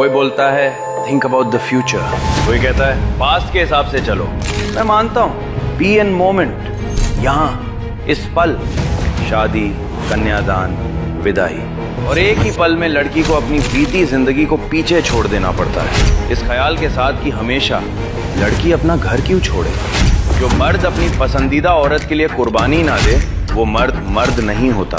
कोई बोलता है थिंक अबाउट द फ्यूचर, कोई कहता है पास्ट के हिसाब से चलो। मैं मानता हूँ बी इन मोमेंट, यहाँ इस पल, शादी, कन्यादान, विदाई, और एक ही पल में लड़की को अपनी बीती जिंदगी को पीछे छोड़ देना पड़ता है, इस ख्याल के साथ कि हमेशा लड़की अपना घर क्यों छोड़े। जो मर्द अपनी पसंदीदा औरत के लिए कुर्बानी ना दे वो मर्द नहीं होता।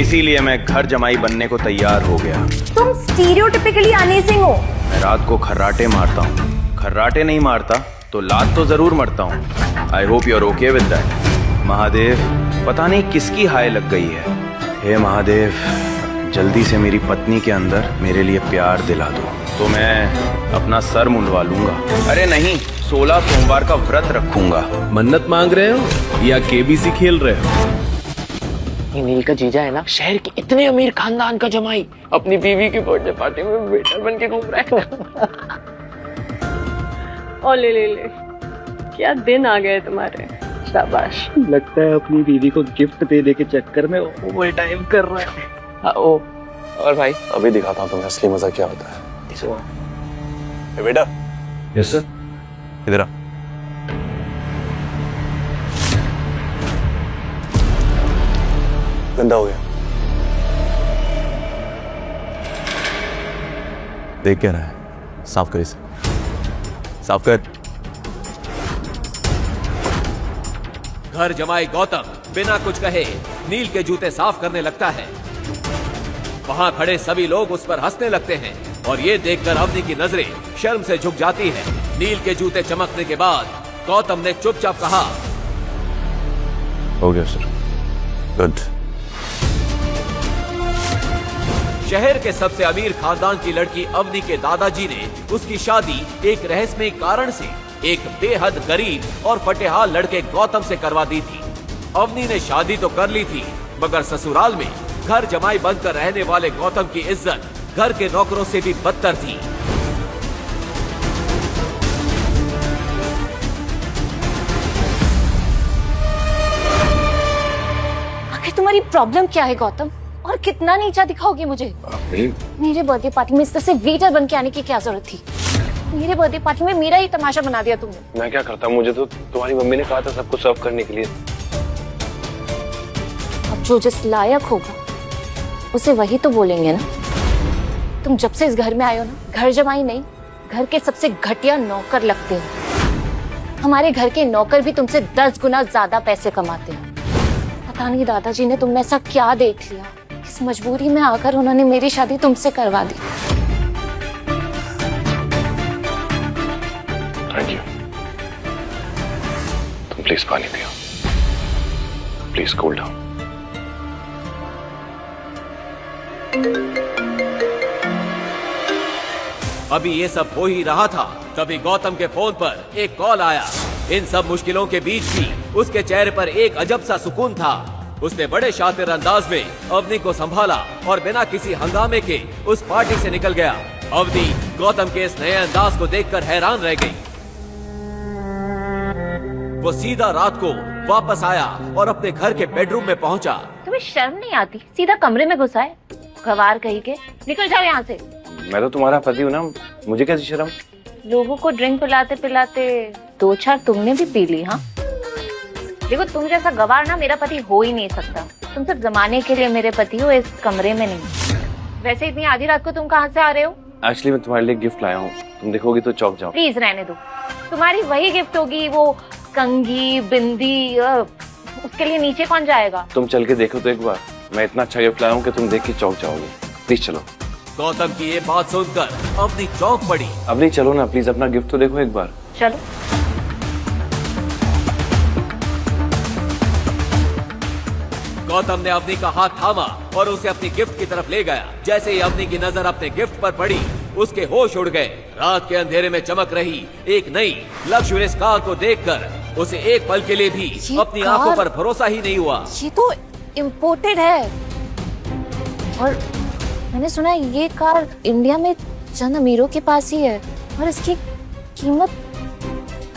इसीलिए मैं घर जमाई बनने को तैयार हो गया। तुम स्टीरियोटिपिकली अनईजिंग हो। मैं रात को खर्राटे मारता हूँ, खर्राटे नहीं मारता तो लात तो जरूर मरता हूँ। I hope you are okay with that. Mahadev, पता नहीं किसकी हाय लग गई है। हे महादेव, जल्दी से मेरी पत्नी के अंदर मेरे लिए प्यार दिला दो तो मैं अपना सर मुंडवा लूंगा। अरे नहीं, 16 सोमवार का व्रत रखूंगा। मन्नत मांग रहे हो या केबीसी खेल रहे हो? ये नील का जीजा है ना, शहर के इतने अमीर खानदान का जमाई, अपनी बीवी की बर्थडे पार्टी में वेटर बन के घूम रहा है। ओ ले, क्या दिन आ गए तुम्हारे। शाबाश। लगता है अपनी बीवी को गिफ्ट देने के चक्कर में ओवर टाइम कर रहा है। ओ, और भाई अभी दिखाता हूँ तुम्हें असली मजा क्या होता है। बेटा। Yes sir. इधर आ। गंदा हो गया। देख क्या रहा है, साफ कर इसे, साफ कर। घर जमाई गौतम बिना कुछ कहे नील के जूते साफ करने लगता है। वहां खड़े सभी लोग उस पर हंसने लगते हैं और ये देखकर अवनी की नजरें शर्म से झुक जाती है। नील के जूते चमकने के बाद गौतम ने चुपचाप कहा, हो गया सर, गुड। शहर के सबसे अमीर खानदान की लड़की अवनी के दादाजी ने उसकी शादी एक रहस्यमय कारण से एक बेहद गरीब और फटेहाल लड़के गौतम से करवा दी थी। अवनी ने शादी तो कर ली थी, मगर ससुराल में घर जमाई बनकर रहने वाले गौतम की इज्जत घर के नौकरों से भी बदतर थी। आखिर तुम्हारी प्रॉब्लम क्या है गौतम, और कितना नीचा दिखाओगे मुझे? मेरे बर्थडे पार्टी में इस तरह से वेटर बन के आने की क्या जरूरत थी? मेरे बर्थडे पार्टी में मेरा ही तमाशा बना दिया तुमने। मैं क्या करता, मुझे तो तुम्हारी मम्मी ने कहा था सबको सर्व करने के लिए। अब जो जिस लायक होगा उसे वही तो बोलेंगे ना। तुम जब से इस घर में आए हो ना, घर जमाई नहीं, घर के सबसे घटिया नौकर लगते हो। हमारे घर के नौकर भी तुमसे 10 गुना ज्यादा पैसे कमाते हैं। पता नहीं दादाजी ने तुम में ऐसा क्या देख लिया, इस मजबूरी में आकर उन्होंने मेरी शादी तुमसे करवा दी। Thank you. तुम प्लीज पानी पियो, प्लीज कूल डाउन। अभी ये सब हो ही रहा था, तभी गौतम के फोन पर एक कॉल आया। इन सब मुश्किलों के बीच भी उसके चेहरे पर एक अजब सा सुकून था। उसने बड़े शातिर अंदाज में अवनी को संभाला और बिना किसी हंगामे के उस पार्टी से निकल गया। अवनी गौतम के इस नए अंदाज को देखकर हैरान रह गई। वो सीधा रात को वापस आया और अपने घर के बेडरूम में पहुंचा। तुम्हें शर्म नहीं आती? सीधा कमरे में घुसा है, गवार कहीं के। निकल जाओ यहाँ से। मैं तो तुम्हारा पति हूँ ना, मुझे कैसी शर्म? लोगों को ड्रिंक पिलाते पिलाते 2-4 तुमने भी पी ली। हाँ देखो, तुम जैसा गवार ना मेरा पति हो ही नहीं सकता। तुम सिर्फ जमाने के लिए मेरे पति हो, इस कमरे में नहीं। वैसे इतनी आधी रात को तुम कहाँ से आ रहे हो? एक्चुअली मैं तुम्हारे लिए गिफ्ट लाया हूँ, तुम देखोगी तो चौंक जाओ। प्लीज रहने दो, तुम्हारी वही गिफ्ट होगी, वो कंघी बिंदी। उसके लिए नीचे कौन जाएगा? तुम चल के देखो तो एक बार, मैं इतना अच्छा गिफ्ट लाया हूँ कि तुम देख के चौंक जाओगे। प्लीज चलो। गौतम की ये बात सुनकर अवनी चौंक पड़ी। अब नहीं, चलो ना प्लीज, अपना गिफ्ट तो देखो एक बार। चलो। गौतम ने अवनी का हाथ थामा और उसे अपनी गिफ्ट की तरफ ले गया। जैसे ही अवनी की नजर अपने गिफ्ट पर पड़ी, उसके होश उड़ गए। रात के अंधेरे में चमक रही एक नई लग्जरियस कार को देखकर उसे एक पल के लिए भी अपनी आंखों पर भरोसा ही नहीं हुआ। ये तो इम्पोर्टेड है, और मैंने सुना है ये कार इंडिया में चंद अमीरों के पास ही है, और इसकी कीमत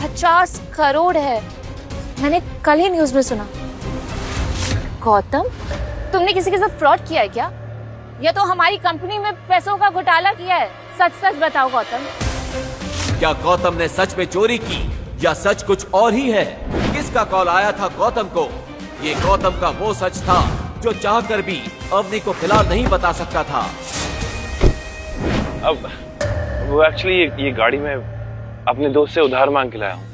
50 करोड़ है। मैंने कल ही न्यूज में सुना। गौतम, तुमने किसी के साथ फ्रॉड किया है क्या, या तो हमारी कंपनी में पैसों का घोटाला किया है? सच सच बताओ गौतम, क्या गौतम ने सच में चोरी की या सच कुछ और ही है? किसका कॉल आया था गौतम को? ये गौतम का वो सच था जो चाहकर भी अवनी को फिलहाल नहीं बता सकता था। अब वो एक्चुअली ये गाड़ी में अपने दोस्त से उधार मांग के लाया हूँ।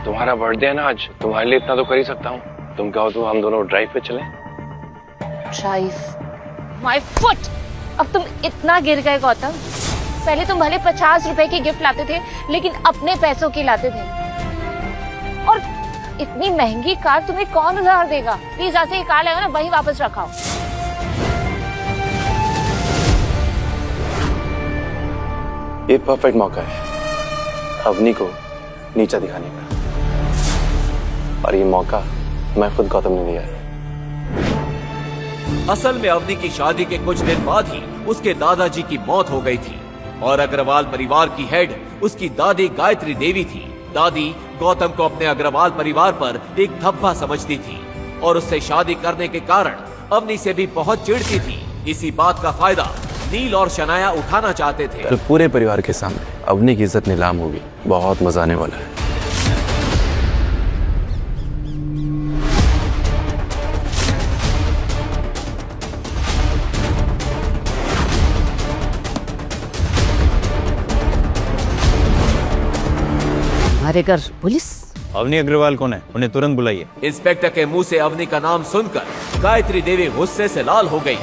तुम्हारा बर्थडे है ना आज, तुम्हारे लिए इतना तो कर ही सकता हूँ। तुम कहो तो हम दोनों ड्राइव पे चलें? ड्राइव? My foot! अब तुम इतना गिर गए गौतम। पहले तुम भले 50 रुपए की गिफ्ट लाते थे, लेकिन अपने पैसों की लाते थे। और इतनी महंगी कार तुम्हें कौन उधार देगा? प्लीज ऐसे ही कार लाओ ना, वही वापस रखाओ। ये परफेक्ट मौका है अवनी को नीचा दिखाने का, और ये मौका मैं खुद गौतम ने दिया है। असल में अवनी की शादी के कुछ दिन बाद ही उसके दादाजी की मौत हो गई थी और अग्रवाल परिवार की हेड उसकी दादी गायत्री देवी थी। दादी गौतम को अपने अग्रवाल परिवार पर एक धब्बा समझती थी और उससे शादी करने के कारण अवनी से भी बहुत चिढ़ती थी। इसी बात का फायदा नील और शनाया उठाना चाहते थे। तो पूरे परिवार के सामने अवनी की इज्जत नीलाम होगी, बहुत मजा आने वाला है। हमारे घर पुलिस? अवनी अग्रवाल कौन है? उन्हें तुरंत बुलाइए। इंस्पेक्टर के मुंह से अवनी का नाम सुनकर गायत्री देवी गुस्से से लाल हो गई।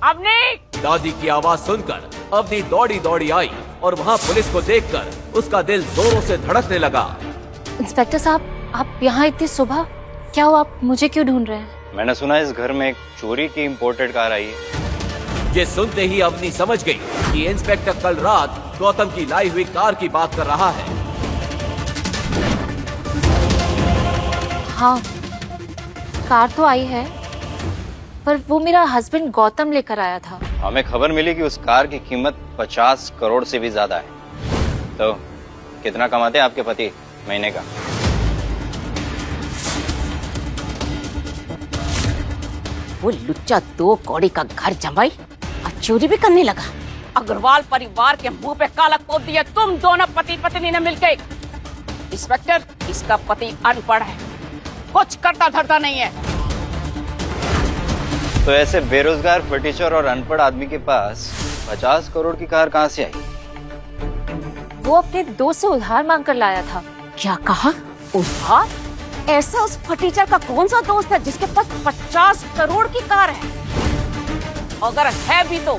अवनी! दादी की आवाज सुनकर अवनी दौड़ी दौड़ी आई और वहाँ पुलिस को देखकर उसका दिल जोरों से धड़कने लगा। इंस्पेक्टर साहब, आप यहाँ इतनी सुबह? क्या हुआ, आप मुझे क्यों ढूंढ रहे हैं? मैंने सुना इस घर में एक चोरी की इंपोर्टेड कार आई है। ये सुनते ही अवनी समझ गई कि इंस्पेक्टर कल रात गौतम की लाई हुई कार की बात कर रहा है। हाँ, कार तो आई है, पर वो मेरा हस्बैंड गौतम लेकर आया था। हमें खबर मिली कि उस कार की कीमत 50 करोड़ से भी ज्यादा है। तो कितना कमाते हैं आपके पति महीने का? वो लुच्चा 2 कौड़ी का घर जमाई और चोरी भी करने लगा। अग्रवाल परिवार के मुंह पे काला पोत दिया तुम दोनों पति पत्नी ने मिलकर। इंस्पेक्टर, इसका पति अनपढ़ है, कुछ करता धरता नहीं है। तो ऐसे बेरोजगार फटीचर और अनपढ़ आदमी के पास 50 करोड़ की कार कहाँ से आई? वो अपने दोस्त से उधार मांग कर लाया था। क्या कहा? उधार? ऐसा उस फटीचर का कौन सा दोस्त है जिसके पास 50 करोड़ की कार है? अगर है भी तो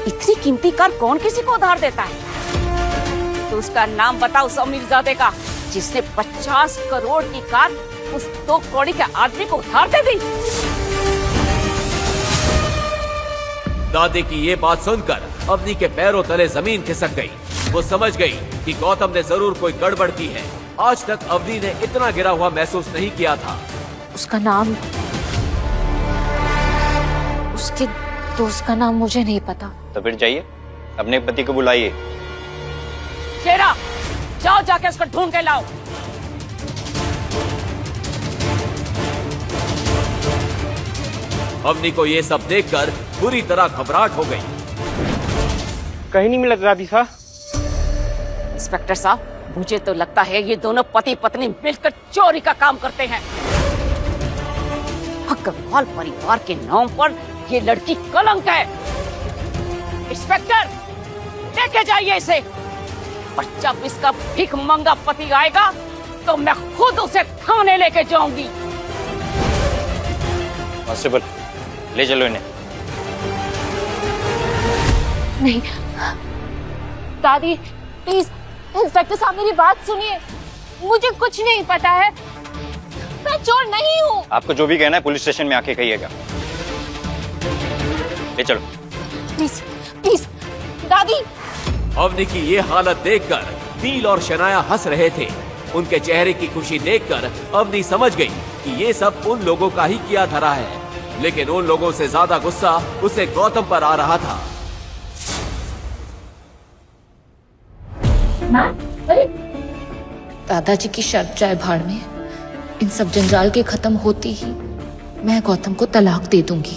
इतनी कीमती कार कौन किसी को उधार देता है? तो उसका नाम बताओ उस अमीरजादे का जिसने 50 करोड़ की कार उस 2 कौड़ी के आदमी को उधार दे दी। दादी की ये बात सुनकर अवनी के पैरों तले जमीन खिसक गई। वो समझ गई कि गौतम ने जरूर कोई गड़बड़ की है। आज तक अवनी ने इतना गिरा हुआ महसूस नहीं किया था। उसका नाम, उसके दोस्त का नाम मुझे नहीं पता। तो फिर जाइए, अपने पति को बुलाइए। शेरा, जाओ जाके उसको ढूंढ के लाओ। अवनी को ये सब देखकर बुरी तरह घबराहट हो गई। कहीं नहीं मिला दादी साहब। इंस्पेक्टर साहब, मुझे तो लगता है ये दोनों पति पत्नी मिलकर चोरी का काम करते हैं। अग्रवाल परिवार के नाम पर ये लड़की कलंक है। इंस्पेक्टर, लेके जाइए इसे, और जब इसका भीख मंगा पति आएगा तो मैं खुद उसे थाने लेके जाऊंगी। कांस्टेबल, ले चलो इन्हें। नहीं दादी, प्लीज इंस्पेक्टर साहब मेरी बात सुनिए। मुझे कुछ नहीं पता है, मैं चोर नहीं हूँ। आपको जो भी कहना है पुलिस स्टेशन में आके कहिएगा। ले चलो। प्लीज प्लीज दादी। अवनी की ये हालत देखकर नील और शनाया हंस रहे थे। उनके चेहरे की खुशी देखकर अवनी समझ गई कि ये सब उन लोगों का ही किया धरा है, लेकिन उन लोगों से ज्यादा गुस्सा उसे गौतम पर आ रहा था। दादाजी की शर्त जाए भाड़ में। इन सब जंजाल के खत्म होते ही मैं गौतम को तलाक दे दूंगी।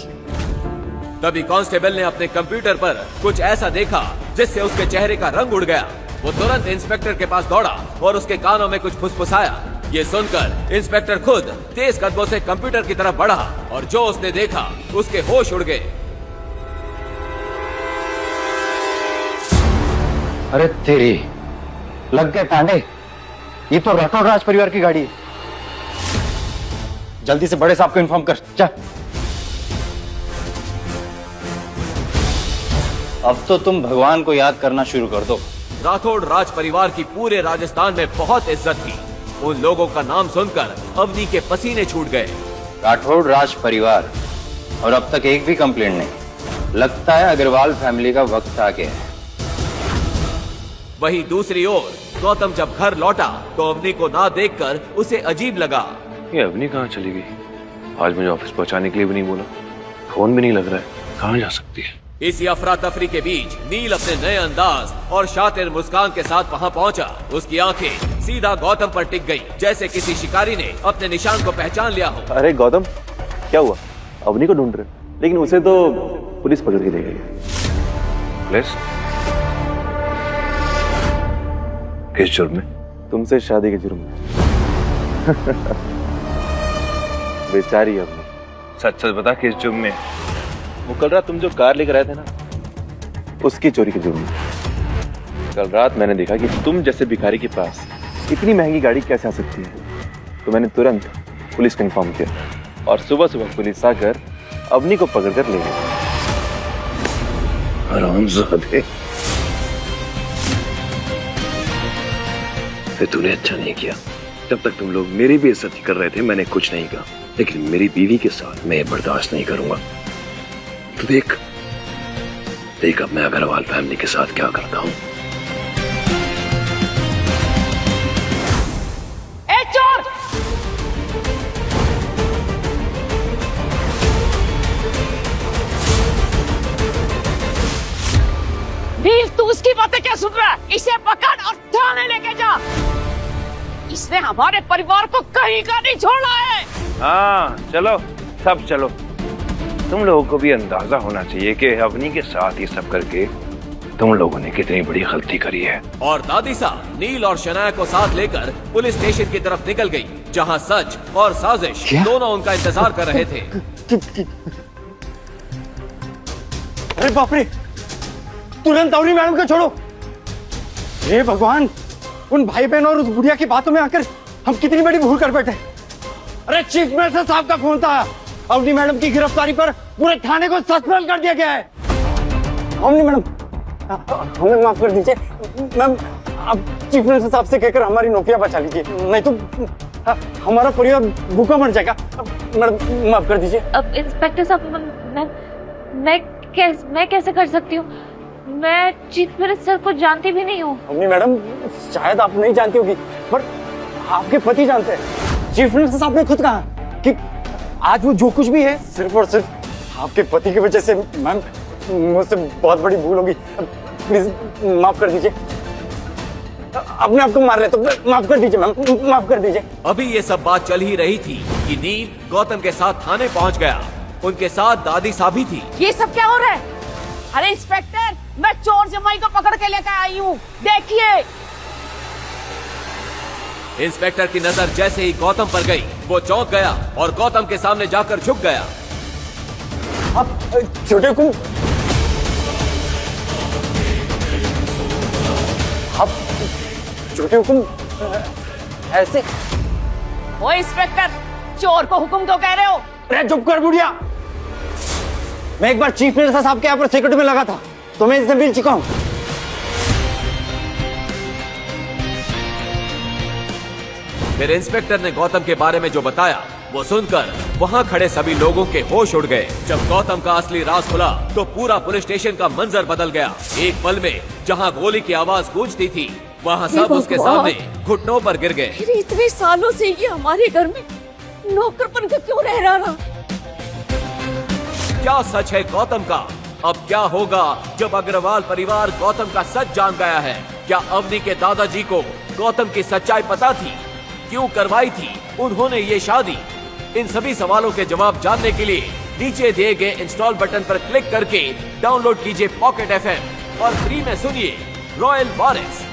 तभी कांस्टेबल ने अपने कंप्यूटर पर कुछ ऐसा देखा जिससे उसके चेहरे का रंग उड़ गया। वो तुरंत इंस्पेक्टर के पास दौड़ा और उसके कानों में कुछ फुसफुसाया। ये सुनकर इंस्पेक्टर खुद तेज कदमों से कंप्यूटर की तरफ बढ़ा और जो उसने देखा उसके होश उड़ गए। अरे तेरी लग गए तांडे, ये तो राठौड़ राज परिवार की गाड़ी है। जल्दी से बड़े साहब को इन्फॉर्म कर। जा। अब तो तुम भगवान को याद करना शुरू कर दो। राठौड़ राज परिवार की पूरे राजस्थान में बहुत इज्जत थी। उन लोगों का नाम सुनकर अवनी के पसीने छूट गए। राठौड़ राज परिवार, और अब तक एक भी कंप्लेंट नहीं। लगता है अग्रवाल फैमिली का वक्त आ गया है। वहीं दूसरी ओर गौतम जब घर लौटा तो अवनी को ना देखकर उसे अजीब लगा। ये अवनी कहाँ चली गई? आज मुझे ऑफिस पहुंचाने के लिए भी नहीं बोला, फोन भी नहीं लग रहा है, कहाँ जा सकती है? इसी अफरा तफरी के बीच नील अपने नए अंदाज और शातिर मुस्कान के साथ वहां पहुंचा। उसकी आंखें सीधा गौतम पर टिक गईं, जैसे किसी शिकारी ने अपने निशान को पहचान लिया हो। अरे गौतम, क्या हुआ? अवनी को ढूंढ रहे, लेकिन उसे तो पुलिस पकड़ के ले गई। पुलिस? किस जुर्म में? तुमसे शादी के जुर्म में। बेचारी अवनी। सच सच बता, किस जुर्म में? वो कल रात तुम जो कार लेकर आए थे ना, उसकी चोरी के जुर्म में। कल रात मैंने देखा कि तुम जैसे भिखारी के पास इतनी महंगी गाड़ी कैसे आ सकती है, तो मैंने तुरंत पुलिस को इन्फॉर्म किया और सुबह सुबह पुलिस आकर अवनी को पकड़कर ले गई। हरामजादे, तूने अच्छा नहीं किया। जब तक तुम लोग मेरी भी इज्जत कर रहे थे मैंने कुछ नहीं कहा, लेकिन मेरी बीवी के साथ मैं बर्दाश्त नहीं करूंगा। तो देख अब मैं अग्रवाल फैमिली के साथ क्या करता हूँ। ए चोर! नील, तू उसकी बातें क्या सुन रहा है? इसे पकड़ और थाने लेके जा। इसने हमारे परिवार को कहीं का नहीं छोड़ा है। हाँ चलो, सब चलो। तुम लोगों को भी अंदाजा होना चाहिए कि अवनी के साथ ये सब करके तुम लोगों ने कितनी बड़ी गलती करी है। और दादी साहब नील और शनाया को साथ लेकर पुलिस स्टेशन की तरफ निकल गई, जहां सच और साजिश दोनों उनका इंतजार कर रहे थे। अरे बाप रे, तुरंत अवनी मैडम को छोड़ो। हे भगवान, उन भाई बहन और उस बुढ़िया की बातों में आकर हम कितनी बड़ी भूल कर बैठे। अरे चीफ मिनिस्टर साहब का फोन था। अवनी मैडम की गिरफ्तारी पर पूरे थाने को सस्पेंड कर दिया गया है। अवनी मैडम, हमें माफ कर दीजिए मैम, आप चीफ मिनिस्टर साहब से कहकर हमारी नौकरियां बचा लीजिए, नहीं तो हमारा परिवार भूखा मर जाएगा। मैडम माफ कर दीजिए। अब इंस्पेक्टर साहब, मैं कैसे कर सकती हूँ? मैं चीफ मिनिस्टर को जानती भी नहीं हूँ। अवनी मैडम, शायद आप नहीं जानती होगी, पर आपके पति जानते हैं। चीफ मिनिस्टर साहब ने खुद कहा कि आज वो जो कुछ भी है सिर्फ और सिर्फ आपके पति की वजह से। मैम, मुझसे बहुत बड़ी भूल होगी, प्लीज माफ कर दीजिए। अपने आप को मार रहे तो माफ कर दीजिए मैम, माफ कर दीजिए। अभी ये सब बात चल ही रही थी कि नील गौतम के साथ थाने पहुंच गया। उनके साथ दादी साहब भी थी। ये सब क्या हो रहा है? अरे इंस्पेक्टर, मैं चोर जमाई को पकड़ के लेकर आई हूँ, देखिए। इंस्पेक्टर की नजर जैसे ही गौतम पर गई, वो चौंक गया और गौतम के सामने जाकर झुक गया। आप छोटे को, आप छोटे हुकुम ऐसे? ओ इंस्पेक्टर, चोर को हुक्म क्यों कह रहे हो? अरे चुप कर बुढ़िया। मैं एक बार चीफ मिनिस्टर साहब के यहाँ पर सिक्योरिटी में लगा था, तो मैं इससे मिल चुका हूँ। फिर इंस्पेक्टर ने गौतम के बारे में जो बताया, वो सुनकर वहाँ खड़े सभी लोगों के होश उड़ गए। जब गौतम का असली राज खुला तो पूरा पुलिस स्टेशन का मंजर बदल गया। एक पल में जहाँ गोली की आवाज गूंजती थी, वहाँ सब उसके सामने घुटनों पर गिर गए। इतने सालों से ये हमारे घर में नौकर बनकर क्यों रह रहा था? क्या सच है गौतम का? अब क्या होगा जब अग्रवाल परिवार गौतम का सच जान गया है? क्या अवनी के दादाजी को गौतम की सच्चाई पता थी? क्यों करवाई थी उन्होंने ये शादी? इन सभी सवालों के जवाब जानने के लिए नीचे दिए गए इंस्टॉल बटन पर क्लिक करके डाउनलोड कीजिए पॉकेट FM और फ्री में सुनिए रॉयल वॉरिस।